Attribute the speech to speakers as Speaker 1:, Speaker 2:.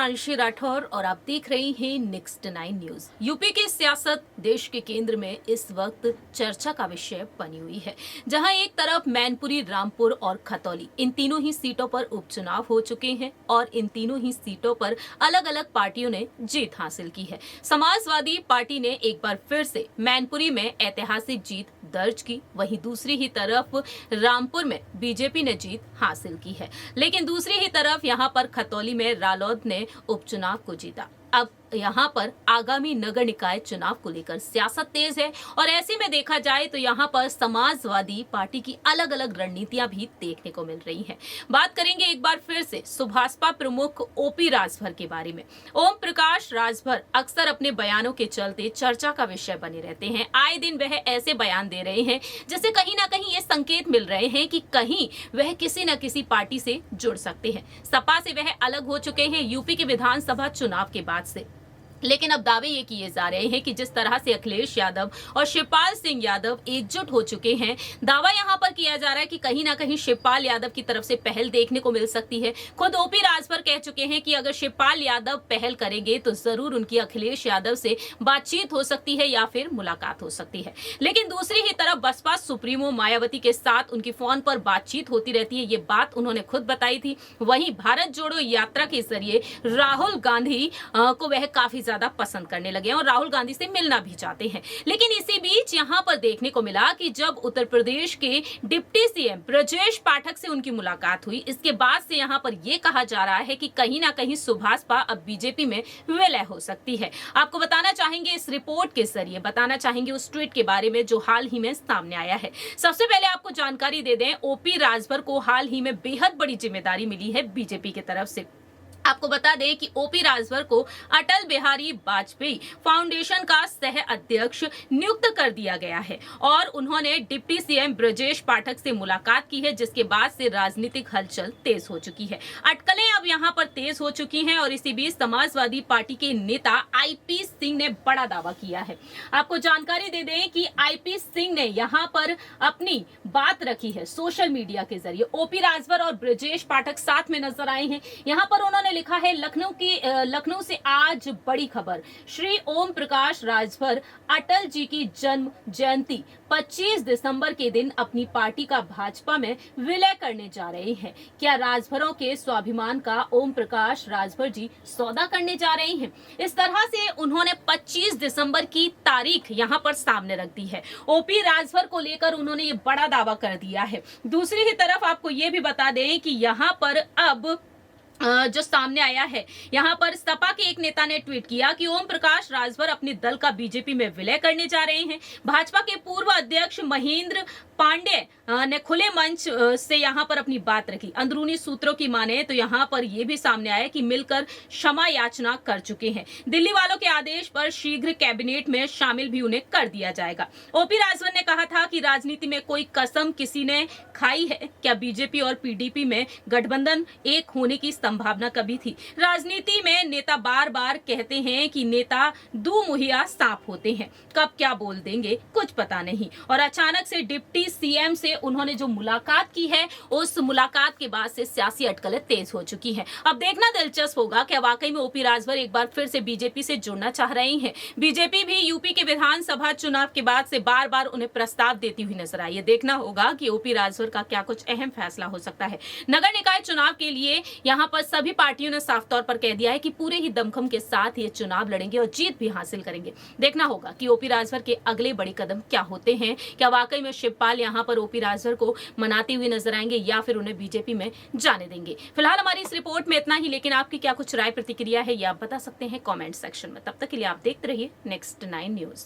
Speaker 1: प्रांशी राठौर और आप देख रहे हैं नेक्स्ट 9 न्यूज। यूपी की सियासत देश के केंद्र में इस वक्त चर्चा का विषय बनी हुई है, जहां एक तरफ मैनपुरी, रामपुर और खतौली, इन तीनों ही सीटों पर उपचुनाव हो चुके हैं और इन तीनों ही सीटों पर अलग अलग पार्टियों ने जीत हासिल की है। समाजवादी पार्टी ने एक बार फिर से मैनपुरी में ऐतिहासिक जीत दर्ज की, वहीं दूसरी ही तरफ रामपुर में बीजेपी ने जीत हासिल की है। लेकिन दूसरी ही तरफ यहां पर खतौली में रालोद ने उपचुनाव को जीता। अब यहाँ पर आगामी नगर निकाय चुनाव को लेकर सियासत तेज है और ऐसे में देखा जाए तो यहाँ पर समाजवादी पार्टी की अलग अलग रणनीतियां भी देखने को मिल रही हैं। बात करेंगे एक बार फिर से सुभाषपा प्रमुख ओपी राजभर के बारे में। ओम प्रकाश राजभर अक्सर अपने बयानों के चलते चर्चा का विषय बने रहते हैं। आए दिन वह ऐसे बयान दे रहे हैं जिससे कहीं ना कहीं ये संकेत मिल रहे हैं कि कहीं वह किसी न किसी पार्टी से जुड़ सकते हैं। सपा से वह अलग हो चुके हैं यूपी के विधानसभा चुनाव के बाद से, लेकिन अब दावे ये किए जा रहे हैं कि जिस तरह से अखिलेश यादव और शिवपाल सिंह यादव एकजुट हो चुके हैं, दावा यहां पर किया जा रहा है कि कहीं ना कहीं शिवपाल यादव की तरफ से पहल देखने को मिल सकती है। खुद ओपी राजभर कह चुके हैं कि अगर शिवपाल यादव पहल करेंगे तो जरूर उनकी अखिलेश यादव से बातचीत हो सकती है या फिर मुलाकात हो सकती है। लेकिन दूसरी ही तरफ बसपा सुप्रीमो मायावती के साथ उनकी फोन पर बातचीत होती रहती है, ये बात उन्होंने खुद बताई थी। वहीं भारत जोड़ो यात्रा के जरिए राहुल गांधी को वह काफी ज्यादा पसंद करने लगे और राहुल गांधी से मिलना भी चाहते हैं। लेकिन इसी बीच यहां पर देखने को मिला कि जब उत्तर प्रदेश के डिप्टी सीएम ब्रजेश पाठक से उनकी मुलाकात हुई, इसके बाद से यहां पर यह कहा जा रहा है कि कहीं ना कहीं सुभाषपा अब बीजेपी में विलय हो सकती है। आपको बताना चाहेंगे इस रिपोर्ट के जरिए, बताना चाहेंगे उस ट्वीट के बारे में जो हाल ही में सामने आया है। सबसे पहले आपको जानकारी दे दें, ओपी राजभर को हाल ही में बेहद बड़ी जिम्मेदारी मिली है बीजेपी की तरफ से। आपको बता दें कि ओपी राजभर को अटल बिहारी वाजपेयी फाउंडेशन का सह अध्यक्ष नियुक्त कर दिया गया है और उन्होंने डिप्टी सीएम ब्रजेश पाठक से मुलाकात की है, जिसके बाद से राजनीतिक हलचल तेज हो चुकी है। अटकलें अब यहां पर तेज हो चुकी हैं और इसी बीच समाजवादी पार्टी के नेता आईपी सिंह ने बड़ा दावा किया है। आपको जानकारी दे दें कि आईपी सिंह ने यहां पर अपनी बात रखी है सोशल मीडिया के जरिए। ओपी राजभर और ब्रजेश पाठक साथ में नजर आए हैं। यहां पर उन्होंने लिखा है, लखनऊ से आज बड़ी खबर, श्री ओम प्रकाश राजभर अटल जी की जन्म जयंती 25 दिसंबर के दिन अपनी पार्टी का भाजपा में विलय करने जा रहे हैं। क्या राजभरों के स्वाभिमान का ओम प्रकाश राजभर जी सौदा करने जा रहे हैं? इस तरह से उन्होंने 25 दिसंबर की तारीख यहां पर सामने रख दी है। ओपी राजभर को लेकर उन्होंने ये बड़ा दावा कर दिया है। दूसरी ही तरफ आपको ये भी बता दें कि यहां पर अब जो सामने आया है, यहां पर सपा के एक नेता ने ट्वीट किया कि ओम प्रकाश राजभर अपने दल का बीजेपी में विलय करने जा रहे हैं। भाजपा के पूर्व अध्यक्ष महेंद्र पांडे ने खुले मंच से यहां पर अपनी बात रखी। अंदरूनी सूत्रों की माने तो यहां पर यह भी सामने आया कि मिलकर क्षमा याचना कर चुके हैं। दिल्ली वालों के आदेश पर शीघ्र कैबिनेट में शामिल भी उन्हें कर दिया जाएगा। ओपी राजभर ने कहा था कि राजनीति में कोई कसम किसी ने खाई है क्या? बीजेपी और पीडीपी में गठबंधन एक होने की संभावना कभी थी? राजनीति में नेता बार बार कहते हैं कि नेता दुमुहिया सांप होते हैं, कब क्या बोल देंगे कुछ पता नहीं। और अचानक से डिप्टी सीएम से उन्होंने जो मुलाकात की है, उस मुलाकात के बाद से सियासी अटकलें तेज हो चुकी हैं। अब देखना दिलचस्प होगा कि वाकई में ओपी राजभर एक बार फिर से बीजेपी से जुड़ना चाह रहे हैं। बीजेपी भी यूपी के विधानसभा चुनाव के बाद से बार बार उन्हें प्रस्ताव देती हुई नजर आई है। देखना होगा कि ओपी राजभर का क्या कुछ अहम फैसला हो सकता है। नगर निकाय चुनाव के लिए यहाँ पर सभी पार्टियों ने साफ तौर पर कह दिया है कि पूरे ही दमखम के साथ ये चुनाव लड़ेंगे और जीत भी हासिल करेंगे। देखना होगा कि ओपी राजभर के अगले बड़े कदम क्या होते हैं। क्या वाकई में शिवपाल यहां पर ओपी राजभर को मनाते हुए नजर आएंगे या फिर उन्हें बीजेपी में जाने देंगे? फिलहाल हमारी इस रिपोर्ट में इतना ही, लेकिन आपकी क्या कुछ राय प्रतिक्रिया है ये आप बता सकते हैं कमेंट सेक्शन में। तब तक के लिए आप देखते रहिए नेक्स्ट 9 न्यूज।